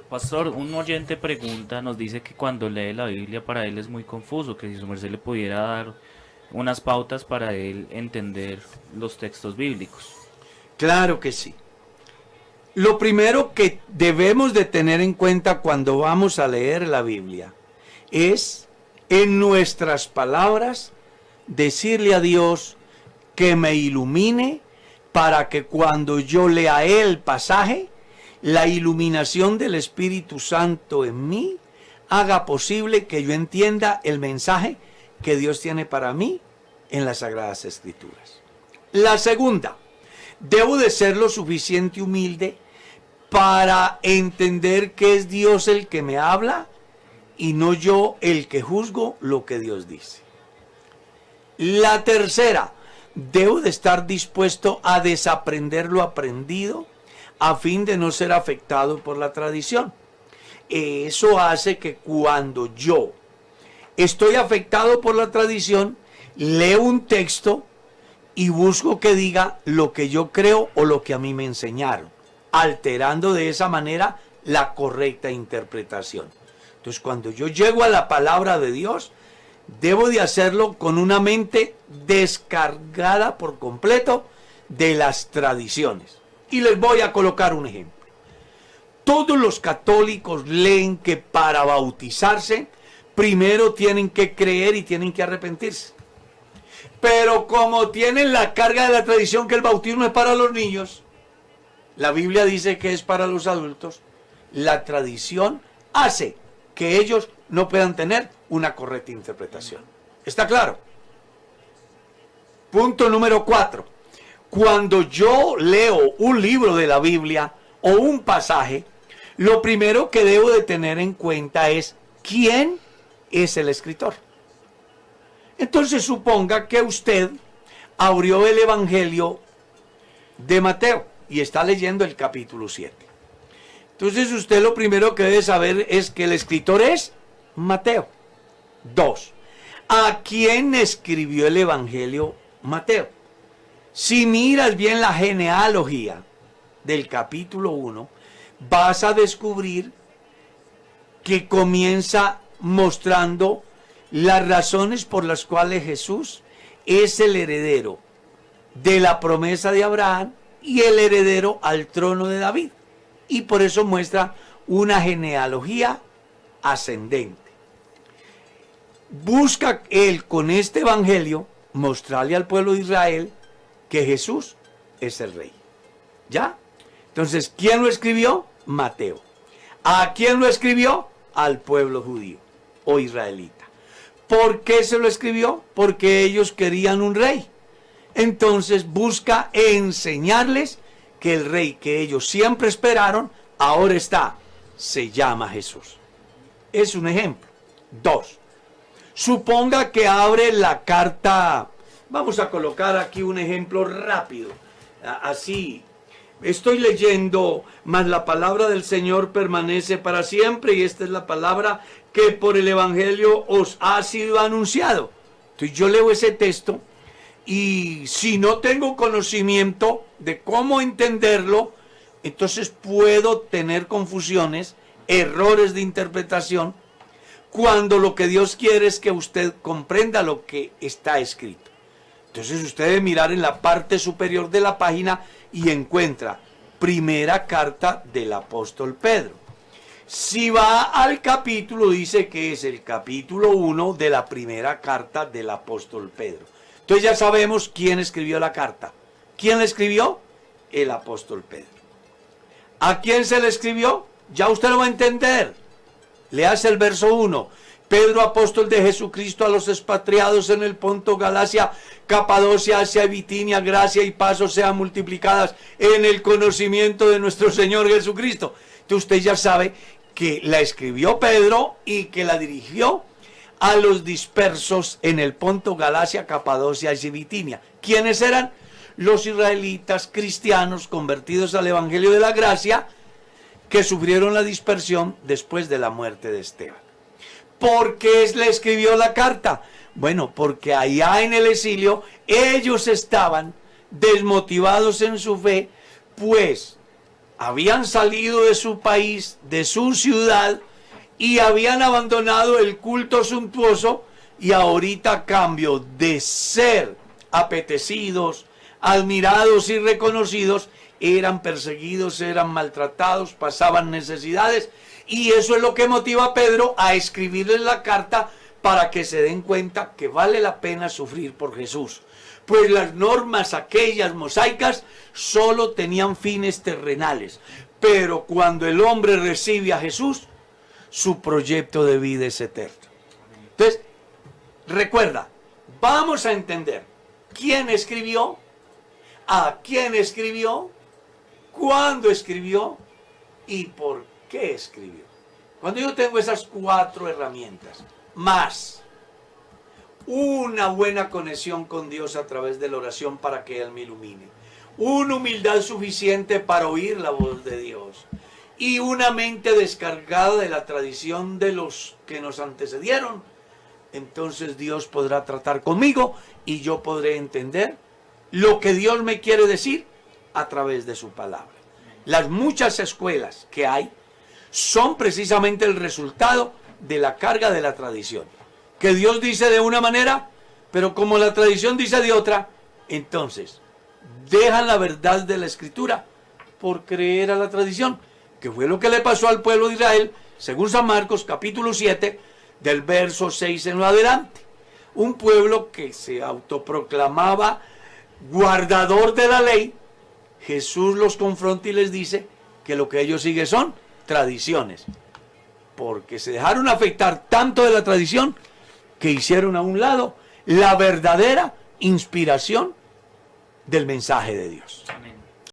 Pastor, un oyente pregunta, nos dice que cuando lee la Biblia para él es muy confuso, que si su merced le pudiera dar unas pautas para él entender los textos bíblicos. Claro que sí. Lo primero que debemos de tener en cuenta cuando vamos a leer la Biblia es, en nuestras palabras, decirle a Dios que me ilumine para que cuando yo lea el pasaje, la iluminación del Espíritu Santo en mí haga posible que yo entienda el mensaje que Dios tiene para mí en las Sagradas Escrituras. La segunda, debo de ser lo suficiente humilde para entender que es Dios el que me habla y no yo el que juzgo lo que Dios dice. La tercera, debo de estar dispuesto a desaprender lo aprendido a fin de no ser afectado por la tradición. Eso hace que cuando yo estoy afectado por la tradición, leo un texto y busco que diga lo que yo creo o lo que a mí me enseñaron, alterando de esa manera la correcta interpretación. Entonces, cuando yo llego a la palabra de Dios, debo de hacerlo con una mente descargada por completo de las tradiciones. Y les voy a colocar un ejemplo. Todos los católicos leen que para bautizarse, primero tienen que creer y tienen que arrepentirse. Pero como tienen la carga de la tradición que el bautismo es para los niños, la Biblia dice que es para los adultos, la tradición hace que ellos no puedan tener una correcta interpretación. ¿Está claro? Punto número 4. Cuando yo leo un libro de la Biblia o un pasaje, lo primero que debo de tener en cuenta es quién es el escritor. Entonces suponga que usted abrió el Evangelio de Mateo y está leyendo el capítulo 7. Entonces usted lo primero que debe saber es que el escritor es Mateo. 2. ¿A quién escribió el Evangelio Mateo? Si miras bien la genealogía del capítulo 1, vas a descubrir que comienza mostrando las razones por las cuales Jesús es el heredero de la promesa de Abraham y el heredero al trono de David. Y por eso muestra una genealogía ascendente. Busca él con este evangelio mostrarle al pueblo de Israel que Jesús es el rey. ¿Ya? Entonces, ¿quién lo escribió? Mateo. ¿A quién lo escribió? Al pueblo judío o israelita. ¿Por qué se lo escribió? Porque ellos querían un rey. Entonces busca enseñarles que el rey que ellos siempre esperaron, ahora está. Se llama Jesús. Es un ejemplo. 2. Suponga que abre la carta. Vamos a colocar aquí un ejemplo rápido. Así. Estoy leyendo, mas la palabra del Señor permanece para siempre, y esta es la palabra que por el Evangelio os ha sido anunciado. Entonces yo leo ese texto, y si no tengo conocimiento de cómo entenderlo, entonces puedo tener confusiones, errores de interpretación, cuando lo que Dios quiere es que usted comprenda lo que está escrito. Entonces usted debe mirar en la parte superior de la página y encuentra primera carta del apóstol Pedro. Si va al capítulo, dice que es el capítulo 1 de la primera carta del apóstol Pedro. Entonces ya sabemos quién escribió la carta. ¿Quién la escribió? El apóstol Pedro. ¿A quién se le escribió? Ya usted lo va a entender. Le hace el verso 1. Pedro, apóstol de Jesucristo, a los expatriados en el Ponto, Galacia, Capadocia, Asia y Bitinia, gracia y paz sean multiplicadas en el conocimiento de nuestro Señor Jesucristo. Entonces usted ya sabe que la escribió Pedro y que la dirigió a los dispersos en el Ponto, Galacia, Capadocia, Asia y Bitinia. ¿Quiénes eran? Los israelitas cristianos convertidos al Evangelio de la Gracia, que sufrieron la dispersión después de la muerte de Esteban. ¿Por qué le escribió la carta? Bueno, porque allá en el exilio ellos estaban desmotivados en su fe, pues habían salido de su país, de su ciudad, y habían abandonado el culto suntuoso, y ahorita a cambio de ser apetecidos, admirados y reconocidos, eran perseguidos, eran maltratados, pasaban necesidades, y eso es lo que motiva a Pedro a escribirles la carta para que se den cuenta que vale la pena sufrir por Jesús. Pues las normas aquellas mosaicas solo tenían fines terrenales, pero cuando el hombre recibe a Jesús, su proyecto de vida es eterno. Entonces, recuerda, vamos a entender quién escribió, a quién escribió, cuándo escribió y por qué escribió. Cuando yo tengo esas 4 herramientas, más una buena conexión con Dios a través de la oración para que Él me ilumine, una humildad suficiente para oír la voz de Dios y una mente descargada de la tradición de los que nos antecedieron, entonces Dios podrá tratar conmigo y yo podré entender lo que Dios me quiere decir a través de su palabra. Las muchas escuelas que hay son precisamente el resultado de la carga de la tradición. Que Dios dice de una manera, pero como la tradición dice de otra, entonces dejan la verdad de la Escritura por creer a la tradición, que fue lo que le pasó al pueblo de Israel, según San Marcos capítulo 7, del verso 6 en adelante. Un pueblo que se autoproclamaba guardador de la ley. Jesús los confronta y les dice que lo que ellos siguen son tradiciones, porque se dejaron afectar tanto de la tradición que hicieron a un lado la verdadera inspiración del mensaje de Dios. Amén.